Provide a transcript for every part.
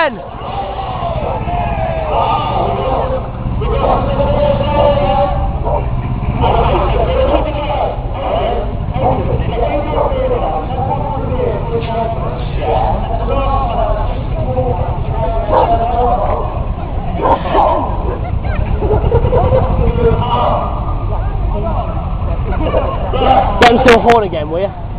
again! Get him to a horn again, will you?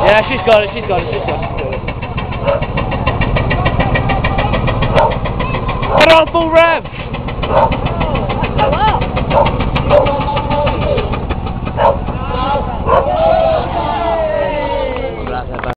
Yeah, she's got it. Put on full rev!